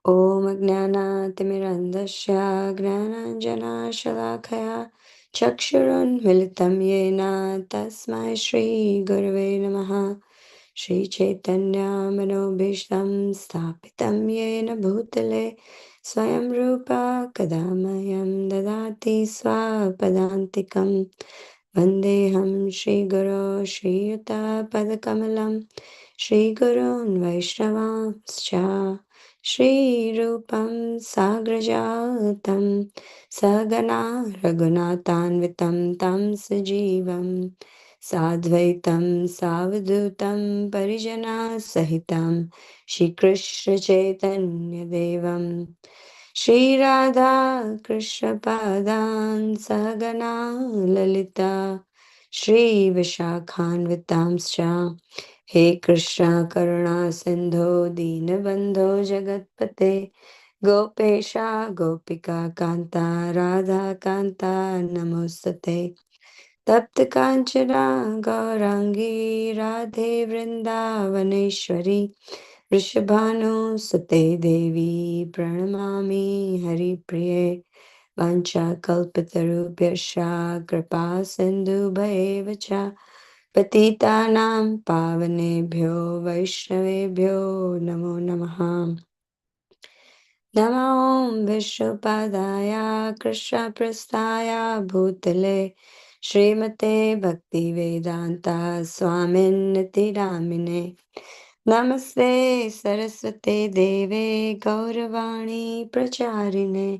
ॐ अज्ञानातिमिरन्धस्य ज्ञानाञ्जनशलाकया चक्षुरुन्मिलितं येन तस्मै श्रीगुरवे नमः। श्रीचैतन्यमनोभीष्टं स्थापितं येन भूतले स्वयं रूपा कदा मह्यं ददाति स्वपदान्तिकं। वन्देऽहं श्रीगुरो श्रीयुतपदकमलं श्रीगुरून् वैष्णवांश्च श्रीरूपं साग्रजातं सहगना रघुनाथान्वितं तं सजीवं साद्वैतं सावधूतं परिजनसहितं श्रीकृष्णचैतन्यदेवं श्रीराधा कृष्णपादान् सहगना ललिता श्रीविशाखान्वितांश्च हे कृष्ण करुणा सिंधो दीनबंधो जगतपते गोपेशा गोपिका कांता राधा कांता नमोस्तुते तप्त कांचना गौरांगी राधे वृंदावनेश्वरी वृषभानुसुते देवी प्रणमामि हरिप्रिये वाञ्छाकल्पतरुभ्यश्च कृपा सिन्धुभैव च पतितानां पावनेभ्यो वैष्णवेभ्यो नमो नमः। नमो विष्णुपादाय कृष्णप्रस्थाय भूतले श्रीमते भक्तिवेदान्ता स्वामिन्निति नामिने नमस्ते सरस्वते देवे गौरवाणी प्रचारिणे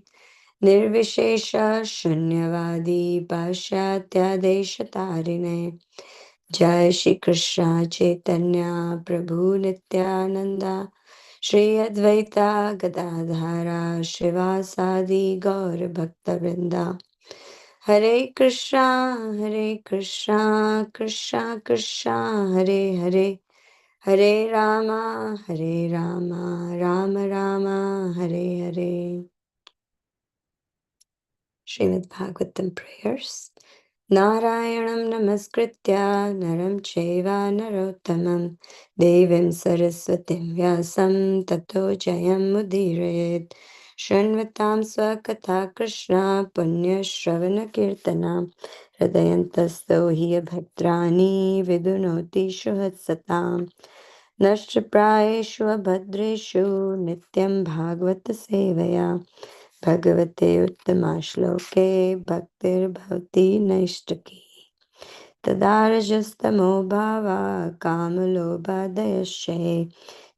निर्विशेष शून्यवादी पाश्चात्यादेशतारिणे जय श्री कृष्ण चैतन्य प्रभु नित्यानंदा श्री अद्वैता गदाधारा शिवासादि गौर भक्तवृंदा हरे Krishna Krishna Krishna Hare Hare Hare Rama Ram Ram Hare Hare. Srimad Bhagavatam prayers. Narayanam namaskritya naram chaiva narottamam devim saraswatim vyasam tato jayam mudirayet shranvatam swakatha krishna punya shravana kirtanam hridayantasto hi bhadrani vidunoti shuhatsatam nashtraprayeshu abhadreshu nityam bhagavata sevaya भगवते उत्तमा श्लोके भक्तिर्भवति नैष्टकी तदारजस्तमो भावा कामलोभादयश्च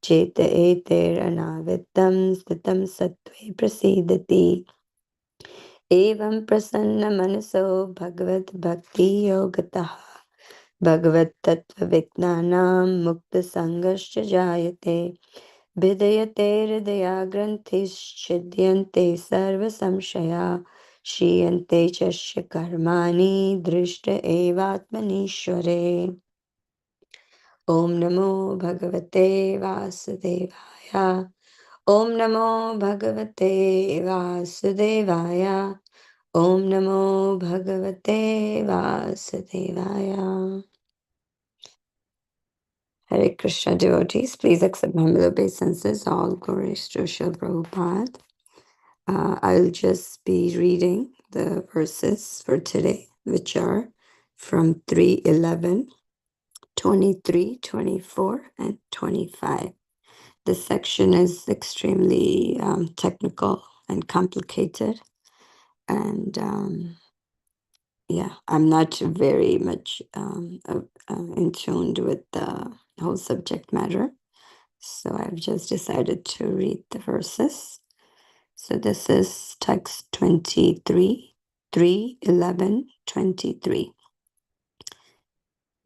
चेत एतैरनावृत्तं स्थितं सत्त्वे प्रसीदति एवं प्रसन्नमनसो भगवद्भक्तियोगतः भगवत्तत्त्वविज्ञानां मुक्तसङ्गश्च जायते भिदयते हृदयाग्रन्थिश्छिद्यन्ते सर्वसंशया क्षीयन्ते च कर्माणि दृष्ट एवात्मनीश्वरे। ॐ नमो भगवते वासुदेवाय। ॐ नमो भगवते वासुदेवाय। ॐ नमो भगवते वासुदेवाय। Hare Krishna devotees, please accept my humble obeisances. All glories to Srila Prabhupada. I'll just be reading the verses for today, which are from 3:11, 23, 24, and 25. This section is extremely technical and complicated. And yeah, I'm not very much in tune with the whole subject matter. So I've just decided to read the verses. So this is text 23, 3:11, 23.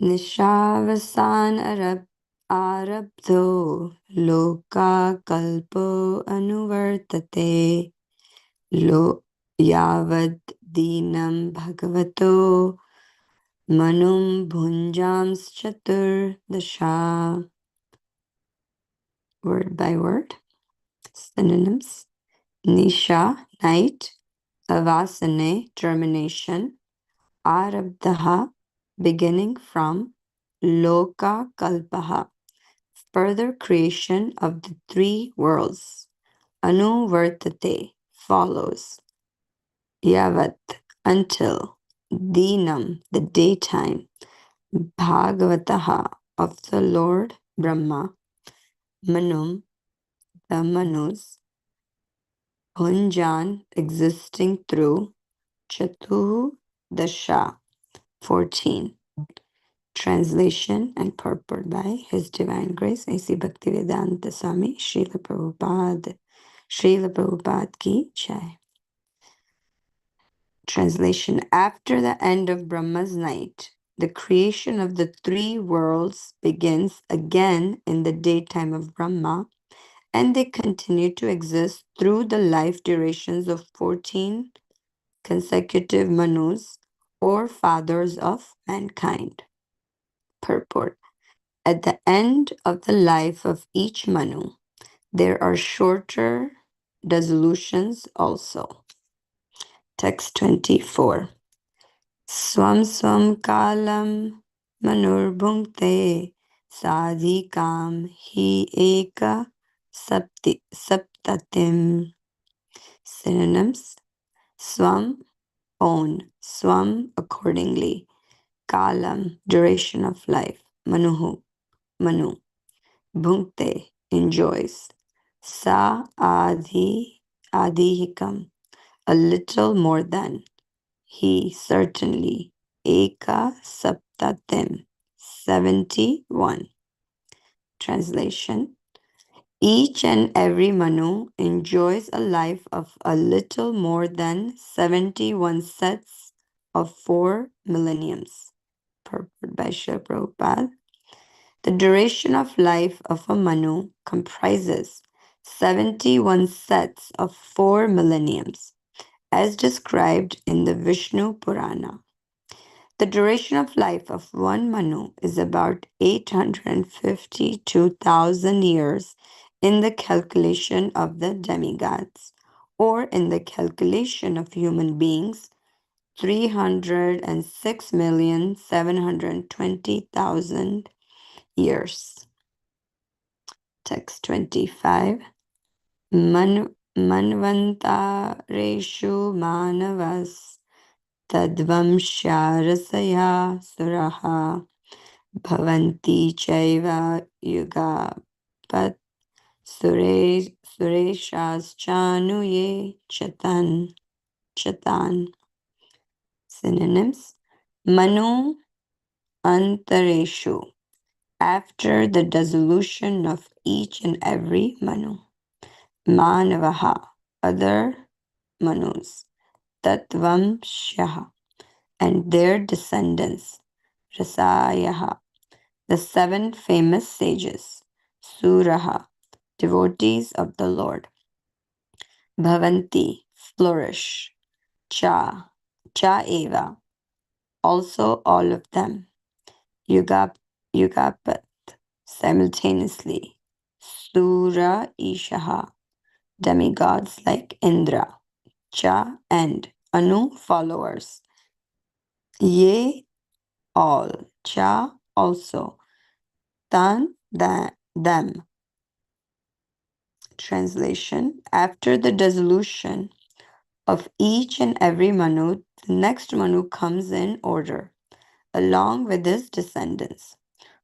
Nishavasan arabdho loka kalpo anuvartate lo yavad dinam bhagavato manum bhunjams chatur dasha. Word by word. Synonyms. Nisha, night. Avasane, germination. Arabdhaha, beginning from. Loka kalpaha, further creation of the three worlds. anuvartate follows, yavat until, dinam the daytime, bhagavataha of the Lord Brahma, manum the manus, bhunjan existing through, chatuhu dasha 14. Translation and purport by His Divine Grace A.C. Bhaktivedanta Swami Srila Prabhupada ki Jai. Translation. After the end of Brahma's night, the creation of the three worlds begins again in the daytime of Brahma, and they continue to exist through the life durations of 14 consecutive Manus, or fathers of mankind. Purport. At the end of the life of each Manu, there are shorter dissolutions also. Text 24. Swam swam kalam manurbhunkte sadhikam hi eka saptatim. Synonyms. Swam, own. Swam, accordingly. Kalam, duration of life. Manu. Bhunkte, enjoys. Adhikam, a little more than. He, certainly. Eka saptatim, 71. Translation. Each and every Manu enjoys a life of a little more than 71 sets of 4 millenniums. Purport by Srila Prabhupada. The duration of life of a Manu comprises 71 sets of 4 millenniums, as described in the Vishnu Purana. The duration of life of one Manu is about 852,000 years in the calculation of the demigods, or in the calculation of human beings, 306,720,000 years. Text 25. Manvantareshu manavas tadvamsharasaya suraha bhavanti chaiva yuga pat sureshas chanuye chatan. Synonyms. Manu antareshu, after the dissolution of each and every Manu. Manavaha, other Manus. Tatvamshaha, and their descendants. Rasayaha, the 7 famous sages. Suraha, devotees of the Lord. Bhavanti, flourish. Cha eva, also all of them. Yugapat, simultaneously. Sura Ishaha, demigods like Indra. Cha, and Anu, followers. Ye, all. Cha, also. Tan, them. Translation. After the dissolution of each and every Manu, the next Manu comes in order, along with his descendants,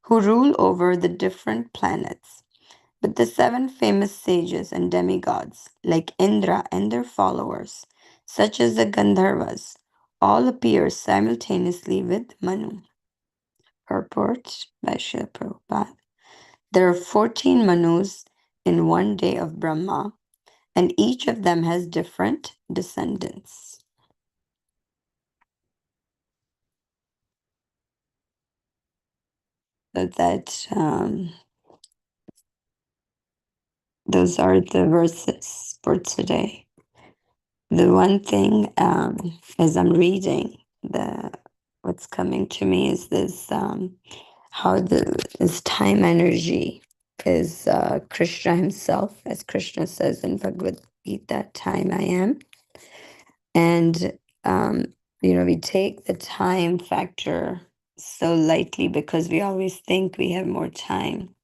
who rule over the different planets. But the 7 famous sages and demigods, like Indra and their followers, such as the Gandharvas, all appear simultaneously with Manu. Purport by Srila Prabhupada. There are 14 Manus in one day of Brahma, and each of them has different descendants. So that those are the verses for today. The one thing, as I'm reading, what's coming to me is this: how this time energy is Krishna himself, as Krishna says in Bhagavad Gita, "Time I am," and we take the time factor so lightly because we always think we have more time.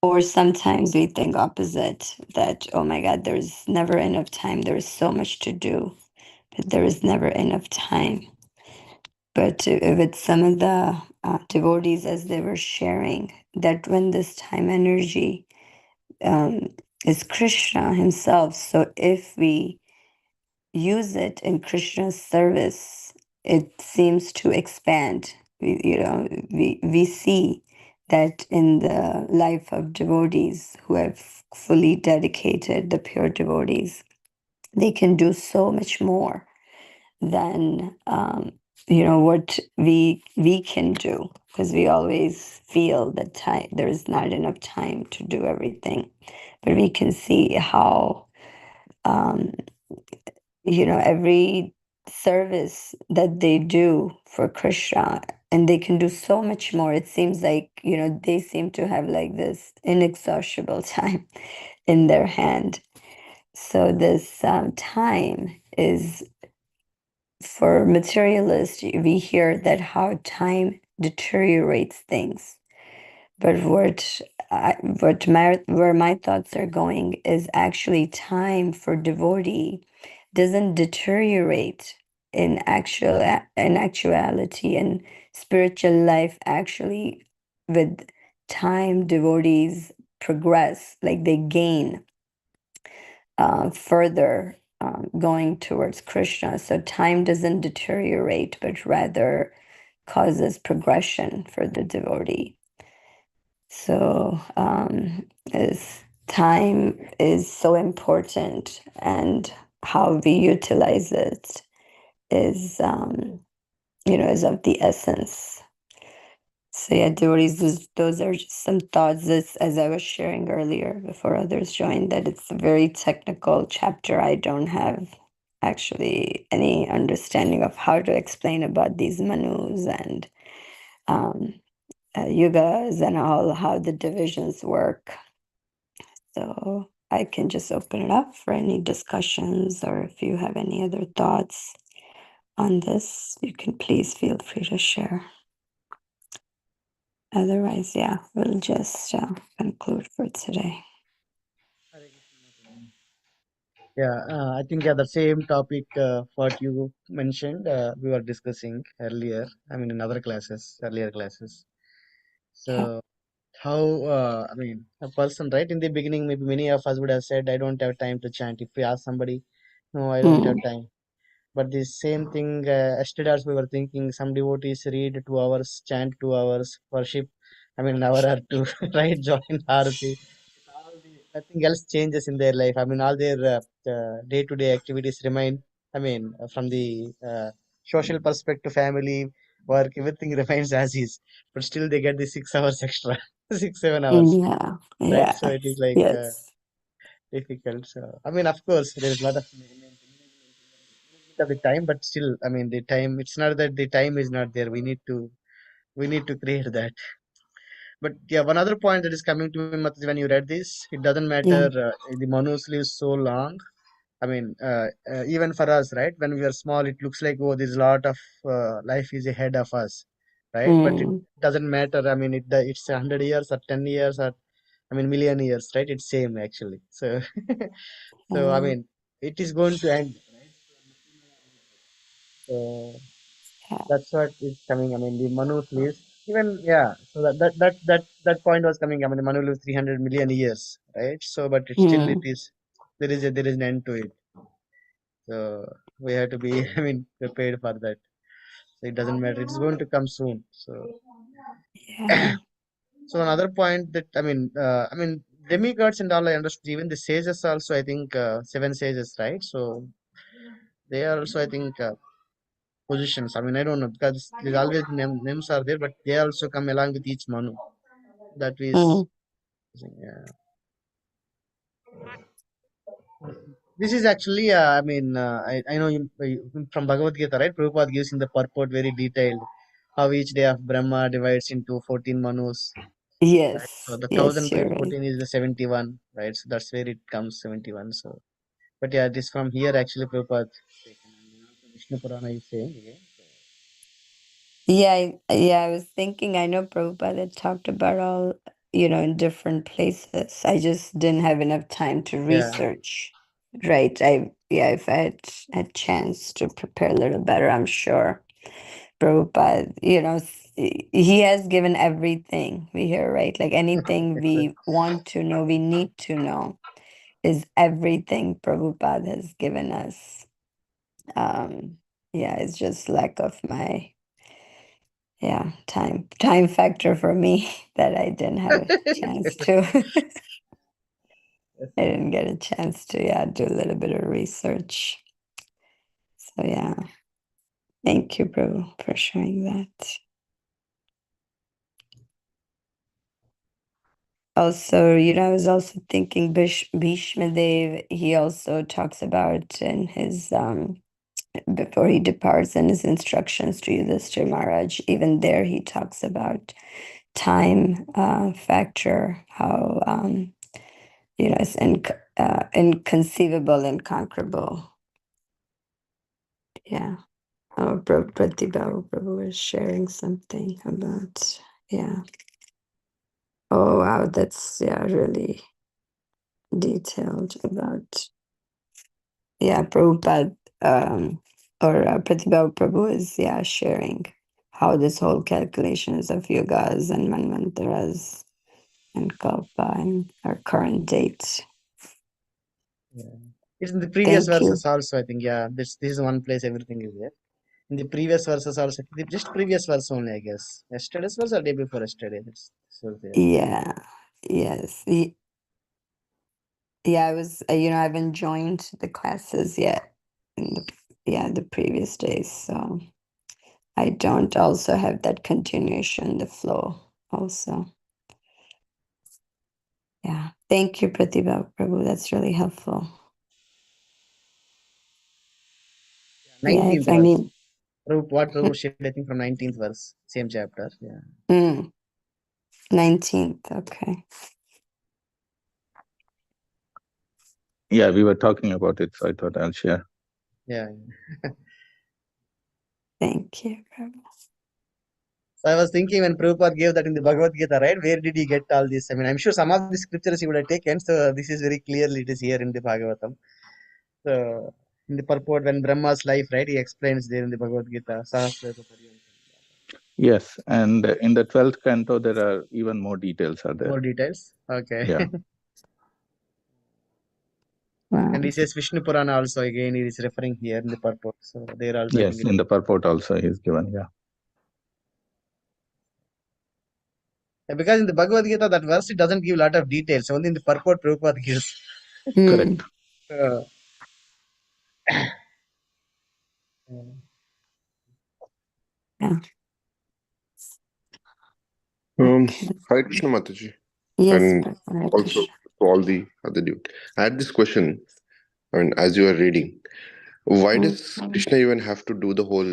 Or sometimes we think opposite, that, oh my God, there's never enough time. There is so much to do, but there is never enough time. But with some of the devotees, as they were sharing, that when this time energy um, is Krishna himself, so if we use it in Krishna's service, it seems to expand. We see that in the life of devotees who have fully dedicated, the pure devotees, they can do so much more than what we can do, because we always feel that time there is not enough time to do everything, but we can see how um, every service that they do for Krishna, and they can do so much more. It seems like, they seem to have like this inexhaustible time in their hand. So this time is, for materialists, we hear that how time deteriorates things. But where my thoughts are going is actually time for devotee doesn't deteriorate in actuality, and spiritual life actually, with time, devotees progress, like they gain further, going towards Krishna. So time doesn't deteriorate, but rather causes progression for the devotee. So time is so important, and how we utilize it is, is of the essence. So yeah, devotees, those are just some thoughts, as I was sharing earlier before others joined, that it's a very technical chapter. I don't have actually any understanding of how to explain about these manus and um, yugas and all, how the divisions work. So I can just open it up for any discussions, or if you have any other thoughts on this, you can please feel free to share. Otherwise, yeah, we'll just conclude for today. Yeah, I think the same topic what you mentioned, we were discussing earlier. I mean, in other classes, earlier classes. Yeah. So how, I mean, a person, right, in the beginning, maybe many of us would have said, I don't have time to chant. If we ask somebody, no, I don't have Mm, time. But the same thing, yesterday also we were thinking, some devotees read 2 hours, chant 2 hours, worship, I mean, an hour or two, right, join Aarti. All nothing else changes in their life. I mean, all their day-to-day activities remain, I mean, from the social perspective, family, work, everything remains as is. But still they get the 6 hours extra, 6, 7 hours, yeah, right? So yeah, it is like yes, difficult. So, I mean, of course, there is a lot of the time, but still, I mean, the time, it's not that the time is not there. We need to create that. But yeah, one other point that is coming to me, Mataji, when you read this, it doesn't matter, yeah, the manus live so long. I mean, even for us, right, when we are small, it looks like, oh, there's a lot of life is ahead of us, right? But it mm, doesn't matter. I mean, it's 100 years or 10 years or, I mean, million years, right? It's same actually. So so I yeah, mean, it is going to end, right? So yeah, that's what is coming. I mean, the Manu lives even, yeah. So that point was coming. I mean, the Manu lives 300 million years, right? So, but it still it mm, is, there is an end to it. So we have to be, I mean, prepared for that. So it doesn't matter. It's going to come soon. yeah, So another point that, I mean, demigods and all, I understood. Even the sages also, I think, 7 sages, right? So they are also, I think, positions. I mean, I don't know, because there's always names are there, but they also come along with each Manu. That is, mm, yeah. This is actually, I know from Bhagavad Gita, right? Prabhupada gives in the purport very detailed how each day of Brahma divides into 14 Manus. Right? So yes, the yes, 1000 you're plus right. 14 is the 71, right? So that's where it comes 71. So, but yeah, this from here actually Prabhupada taken. And also Vishnu Purana is saying again. Yeah, yeah, I was thinking, I know Prabhupada talked about all, in different places. I just didn't have enough time to research. Right. If I had chance to prepare a little better, I'm sure Prabhupada, he has given everything we hear, right? Like anything we want to know, we need to know, is everything Prabhupada has given us. It's just lack of my time factor for me that I didn't have a chance to. I didn't get a chance to do a little bit of research. So thank you, Prabhu, for sharing that. Also, I was also thinking Bhishma Dev, he also talks about in his before he departs in his instructions to Yudhishthira Maharaj, even there he talks about time factor, how it's inconceivable, inconquerable. Yeah. Oh, Pratibha Prabhu was sharing something about, Oh, wow, that's, really detailed about, Prabhupada, or Pratibha Prabhu is, sharing how this whole calculations of yogas and manvantaras and kalpa and our current date. It's in the previous Thank you. verses also, I think. This is one place everything is there. In the previous verses also, just previous verse only, I guess. Yesterday's verse or day before yesterday. So there. Yeah. Yes. I was, I haven't joined the classes yet in the previous days, so I don't also have that continuation, the flow also. Yeah. Thank you, Pratibha Prabhu. That's really helpful. 19th If I verse. mean, What Prabhu shared, I think from 19th verse, same chapter. 19th. Okay. Yeah, we were talking about it, so I thought I'll share. Yeah. Thank you, Prabhu. So I was thinking when Prabhupada gave that in the Bhagavad Gita, right? Where did he get all this? I mean, I'm sure some of the scriptures he would have taken. So this is very clearly it is here in the Bhagavatam. So in the purport, when Brahma's life, right? He explains there in the Bhagavad Gita. Sahasrara Pariyam. Yes, and in the 12th canto, there are even more details are there. More details. Okay. Yeah. Wow. And he says Vishnu Purana also again. He is referring here in the purport. So there also. Yes, in the purport also he's given. Yeah. Because in the Bhagavad Gita, that verse it doesn't give a lot of details. Only in the purport Prabhupada gives. Correct. Yeah. Hi Krishna Mataji. Yes, And Hare also Krishna. to all the other dude. I had this question, I mean, as you are reading, why does Krishna even have to do the whole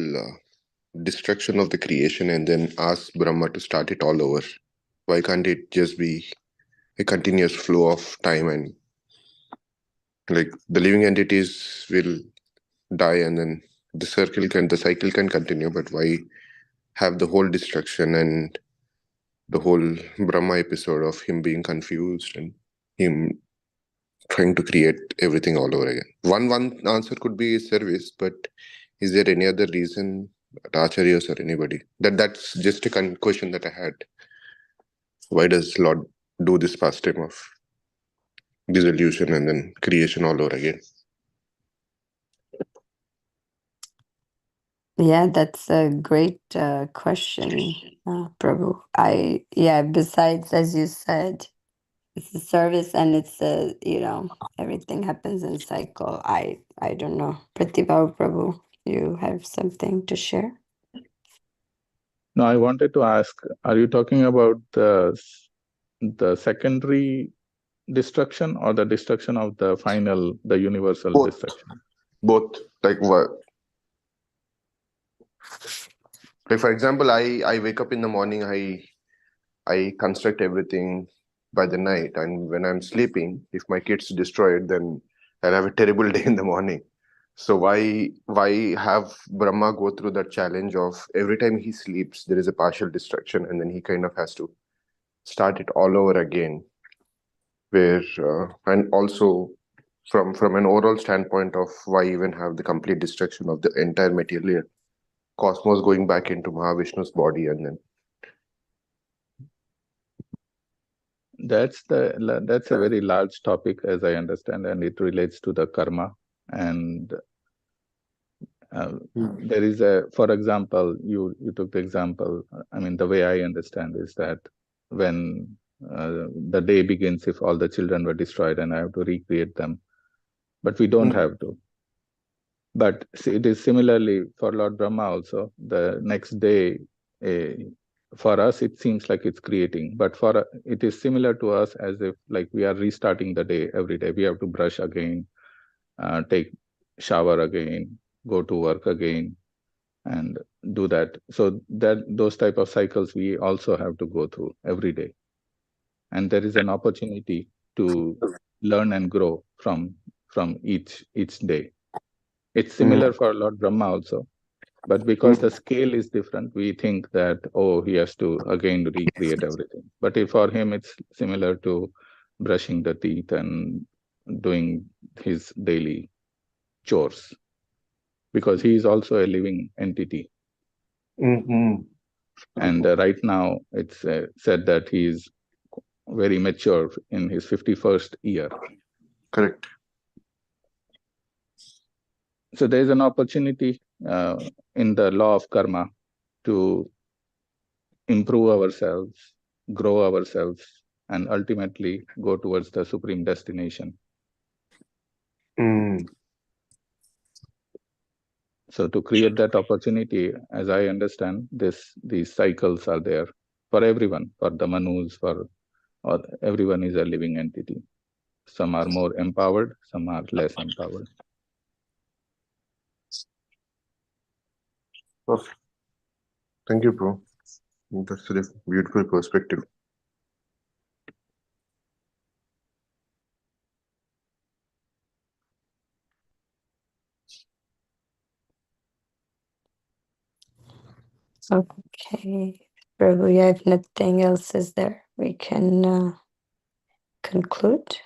destruction of the creation and then ask Brahma to start it all over? Why can't it just be a continuous flow of time and like the living entities will die and then the cycle can continue, but why have the whole destruction and the whole Brahma episode of him being confused and him trying to create everything all over again? One answer could be service, but is there any other reason, acharyas or anybody? That's just a question that I had. Why does Lord do this pastime of dissolution and then creation all over again? Yeah, that's a great question, Prabhu. Besides, as you said, it's a service and it's everything happens in cycle. I don't know. Pratibha Prabhu, you have something to share? No, I wanted to ask, are you talking about the secondary destruction or the destruction of the final, the universal destruction? Both. Like what? Like for example, I wake up in the morning, I construct everything by the night, and when I'm sleeping, if my kids destroy it, then I'll have a terrible day in the morning. So why have Brahma go through that challenge of every time he sleeps, there is a partial destruction, and then he kind of has to start it all over again, where and also from an overall standpoint of why even have the complete destruction of the entire material cosmos going back into Mahavishnu's body, and then That's a very large topic, as I understand, and it relates to the karma. And there is for example, you took the example. I mean, the way I understand is that when the day begins, if all the children were destroyed, and I have to recreate them, but we don't have to. But it is similarly for Lord Brahma also. The next day, for us, it seems like it's creating, but for it is similar to us as if like we are restarting the day every day. We have to brush again, take shower again, go to work again, and do that. So that those type of cycles we also have to go through every day. And there is an opportunity to learn and grow from each day. It's similar for Lord Brahma also, but because the scale is different, we think that, oh, he has to again recreate everything. But if for him, it's similar to brushing the teeth and doing his daily chores, because he is also a living entity. And right now, it's said that he is very mature in his 51st year. Correct. So there is an opportunity in the law of karma to improve ourselves, grow ourselves, and ultimately go towards the supreme destination. So to create that opportunity, as I understand, these cycles are there for everyone, for the Manus, or everyone is a living entity. Some are more empowered, some are less empowered. Perfect. Thank you, bro. That's a beautiful perspective. Okay, Prabhu, if nothing else is there, we can conclude.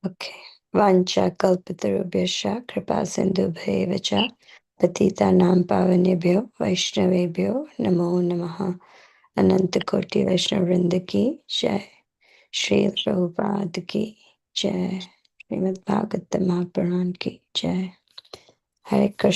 Okay. Vancha kalpatarubhyascha kripa sindhubheva cha patitanam pavanebhyo vaishnavebhyo namo namaha. Ananta Koti Vaishnavrinda ki jai. Shri Prabhupada ki jai. Srimad Bhagavatam Mahapuran ki jai. Hare Krishna.